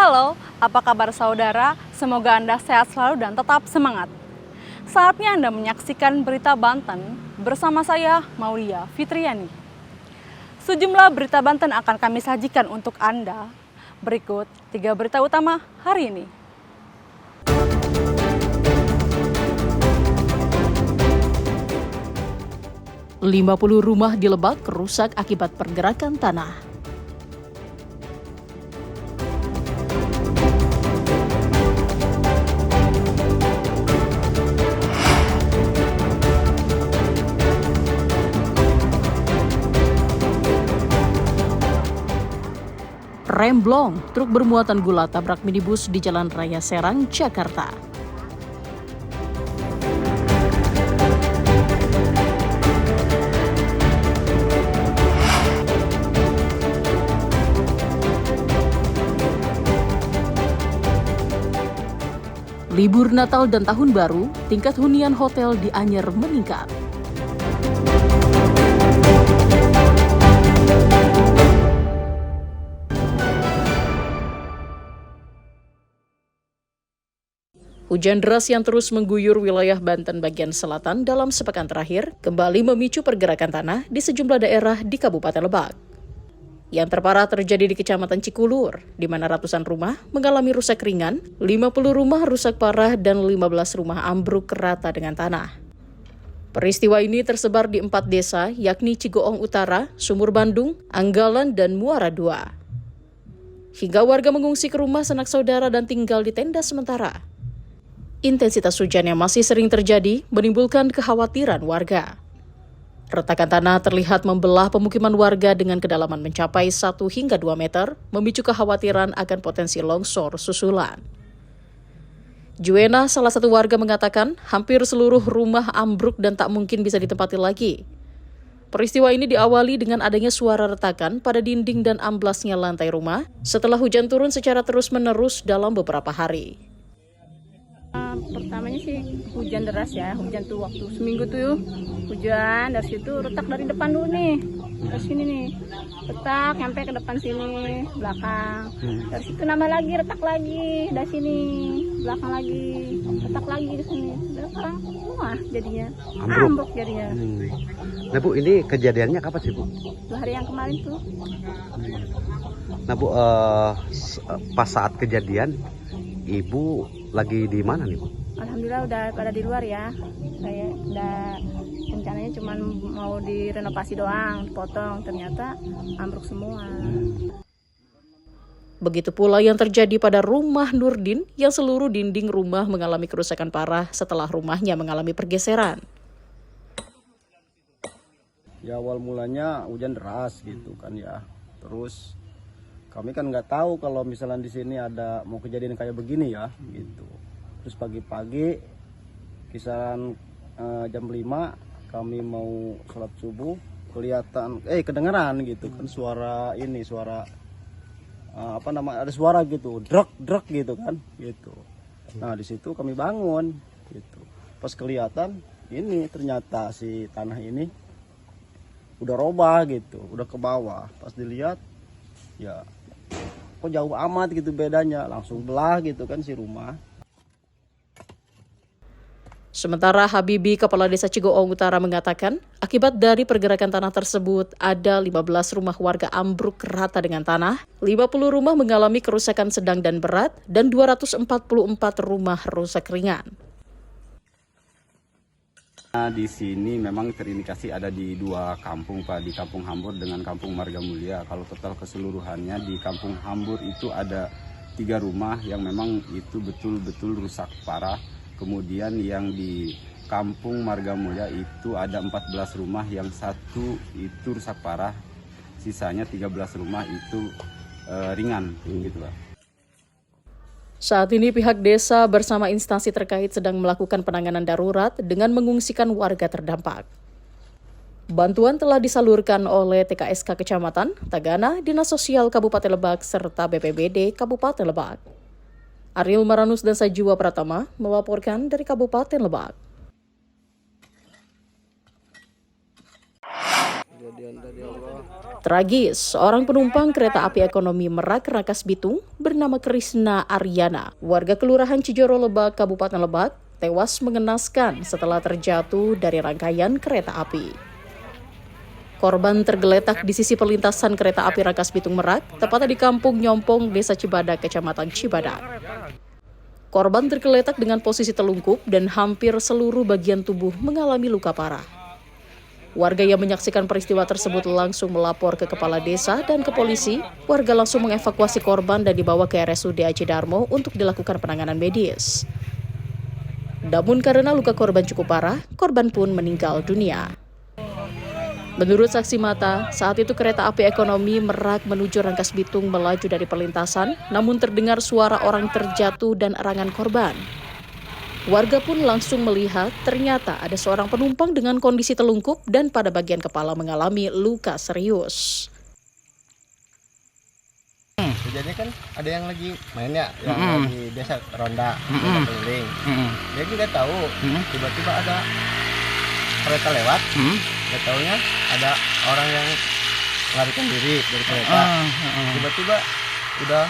Halo, apa kabar saudara? Semoga Anda sehat selalu dan tetap semangat. Saatnya Anda menyaksikan Berita Banten bersama saya, Maulia Fitriani. Sejumlah berita Banten akan kami sajikan untuk Anda. Berikut 3 berita utama hari ini. Lima 50 rumah di Lebak rusak akibat pergerakan tanah. Remblong, truk bermuatan gula tabrak minibus di Jalan Raya Serang, Jakarta. Libur Natal dan Tahun Baru, tingkat hunian hotel di Anyer meningkat. Hujan deras yang terus mengguyur wilayah Banten bagian selatan dalam sepekan terakhir kembali memicu pergerakan tanah di sejumlah daerah di Kabupaten Lebak. Yang terparah terjadi di Kecamatan Cikulur, di mana ratusan rumah mengalami rusak ringan, 50 rumah rusak parah, dan 15 rumah ambruk rata dengan tanah. Peristiwa ini tersebar di 4 desa, yakni Cigoong Utara, Sumur Bandung, Anggalan, dan Muara II. Hingga warga mengungsi ke rumah sanak saudara dan tinggal di tenda sementara. Intensitas hujan yang masih sering terjadi menimbulkan kekhawatiran warga. Retakan tanah terlihat membelah pemukiman warga dengan kedalaman mencapai 1 hingga 2 meter, memicu kekhawatiran akan potensi longsor susulan. Juena, salah satu warga, mengatakan hampir seluruh rumah ambruk dan tak mungkin bisa ditempati lagi. Peristiwa ini diawali dengan adanya suara retakan pada dinding dan amblasnya lantai rumah setelah hujan turun secara terus-menerus dalam beberapa hari. Pertamanya sih hujan deras ya, hujan tuh waktu seminggu tuh hujan, dari situ retak dari depan dulu nih, ke sini nih, retak sampai ke depan sini, belakang, dari situ nambah lagi, retak lagi, dari sini, belakang lagi, retak lagi ke sini, sekarang semua jadinya, ambruk jadinya. Nah Bu, ini kejadiannya kapan sih Bu? 2 hari yang kemarin tuh. Nah Bu, pas saat kejadian Ibu lagi di mana nih Bu? Alhamdulillah udah pada di luar ya. Saya udah rencananya cuma mau direnovasi doang, dipotong, ternyata ambruk semua. Begitu pula yang terjadi pada rumah Nurdin yang seluruh dinding rumah mengalami kerusakan parah setelah rumahnya mengalami pergeseran. Ya awal mulanya hujan deras gitu kan ya. Terus kami kan nggak tahu kalau misalnya di sini ada mau kejadian kayak begini ya gitu. Terus pagi-pagi kisaran jam 5 kami mau sholat subuh, kelihatan kedengeran gitu kan suara ada suara gitu, drek gitu kan gitu. Nah di situ kami bangun gitu. Pas kelihatan ini ternyata si tanah ini udah robah gitu, udah ke bawah. Pas dilihat ya kok jauh amat gitu bedanya, langsung belah gitu kan si rumah. Sementara Habibi, Kepala Desa Cigoong Utara, mengatakan akibat dari pergerakan tanah tersebut ada 15 rumah warga ambruk rata dengan tanah, 50 rumah mengalami kerusakan sedang dan berat, dan 244 rumah rusak ringan. Di sini memang terindikasi ada di 2 kampung Pak, di Kampung Hambur dengan Kampung Marga Mulia. Kalau total keseluruhannya di Kampung Hambur itu ada 3 rumah yang memang itu betul-betul rusak parah. Kemudian yang di Kampung Marga Mulia itu ada 14 rumah yang 1 itu rusak parah. Sisanya 13 rumah itu ringan gitu Pak. Saat ini pihak desa bersama instansi terkait sedang melakukan penanganan darurat dengan mengungsikan warga terdampak. Bantuan telah disalurkan oleh TKSK Kecamatan, Tagana, Dinas Sosial Kabupaten Lebak, serta BPBD Kabupaten Lebak. Ariel Maranus dan Sajwa Pratama melaporkan dari Kabupaten Lebak. Tragis, seorang penumpang kereta api ekonomi Merak Rangkas Bitung bernama Krisna Aryana, warga Kelurahan Cijoro Lebak, Kabupaten Lebak, tewas mengenaskan setelah terjatuh dari rangkaian kereta api. Korban tergeletak di sisi perlintasan kereta api Rangkas Bitung Merak, tepatnya di Kampung Nyompong, Desa Cibadak, Kecamatan Cibadak. Korban tergeletak dengan posisi telungkup dan hampir seluruh bagian tubuh mengalami luka parah. Warga yang menyaksikan peristiwa tersebut langsung melapor ke kepala desa dan ke polisi. Warga langsung mengevakuasi korban dan dibawa ke RSUD Aji Darmo untuk dilakukan penanganan medis. Namun karena luka korban cukup parah, korban pun meninggal dunia. Menurut saksi mata, saat itu kereta api ekonomi Merak menuju Rangkas Bitung melaju dari perlintasan, namun terdengar suara orang terjatuh dan erangan korban. Warga pun langsung melihat ternyata ada seorang penumpang dengan kondisi telungkup dan pada bagian kepala mengalami luka serius. Kejadiannya kan ada yang lagi main ya, yang lagi biasa ronda keliling. Dia juga tahu, tiba-tiba ada kereta lewat, nggak taunya ada orang yang melarikan diri dari kereta. Tiba-tiba udah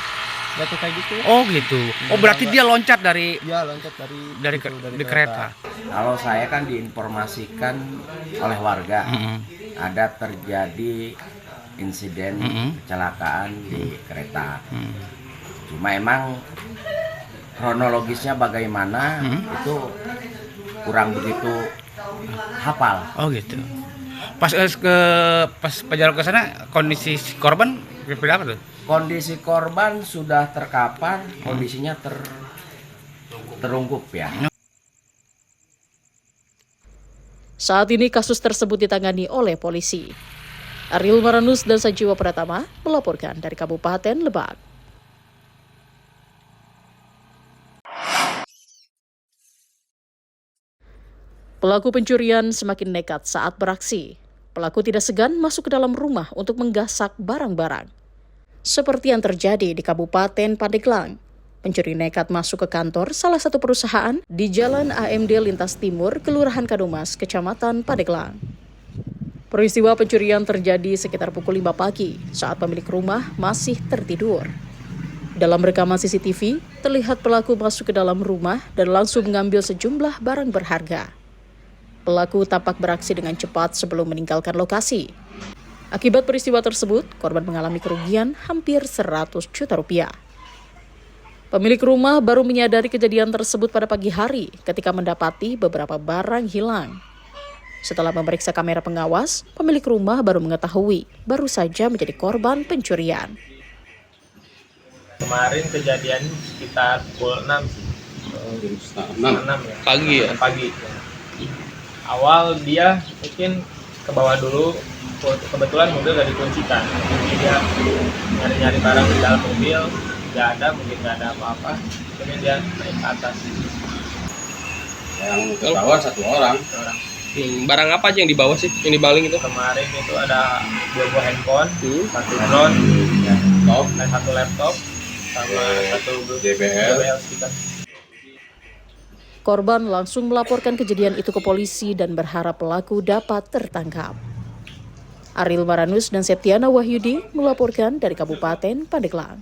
jatuh kayak gitu. Oh gitu. Oh berarti dia loncat dari kereta. Kalau saya kan diinformasikan oleh warga ada terjadi insiden kecelakaan di kereta. Cuma emang kronologisnya bagaimana itu kurang begitu hafal. Oh gitu. Pas perjalanan ke sana kondisi korban seperti apa tuh? Kondisi korban sudah terkapar, kondisinya terungkup ya. Saat ini kasus tersebut ditangani oleh polisi. Ariel Maranus dan Sajiwa Pratama melaporkan dari Kabupaten Lebak. Pelaku pencurian semakin nekat saat beraksi. Pelaku tidak segan masuk ke dalam rumah untuk menggasak barang-barang. Seperti yang terjadi di Kabupaten Pandeglang. Pencuri nekat masuk ke kantor salah satu perusahaan di Jalan AMD Lintas Timur, Kelurahan Kadumas, Kecamatan Pandeglang. Peristiwa pencurian terjadi sekitar pukul 5 pagi saat pemilik rumah masih tertidur. Dalam rekaman CCTV, terlihat pelaku masuk ke dalam rumah dan langsung mengambil sejumlah barang berharga. Pelaku tampak beraksi dengan cepat sebelum meninggalkan lokasi. Akibat peristiwa tersebut, korban mengalami kerugian hampir 100 juta rupiah. Pemilik rumah baru menyadari kejadian tersebut pada pagi hari ketika mendapati beberapa barang hilang. Setelah memeriksa kamera pengawas, pemilik rumah baru mengetahui baru saja menjadi korban pencurian. Kemarin kejadian sekitar pukul 6 sih. 6 ya. Pagi ya? Pagi. Awal dia mungkin ke bawah dulu, kebetulan mobil gak dikuncikan. Jadi dia nyari-nyari barang di dalam mobil, gak ada, mungkin gak ada apa-apa. Kemudian dia naik ke atas. Yang ketahuan satu orang. Barang apa aja yang dibawa sih, yang dibaling itu? Kemarin itu ada 2 buah handphone, 1 drone, dan 1 laptop, sama 1 JBL stiker. Korban langsung melaporkan kejadian itu ke polisi dan berharap pelaku dapat tertangkap. Ariel Maranus dan Septiana Wahyudi melaporkan dari Kabupaten Pandeglang.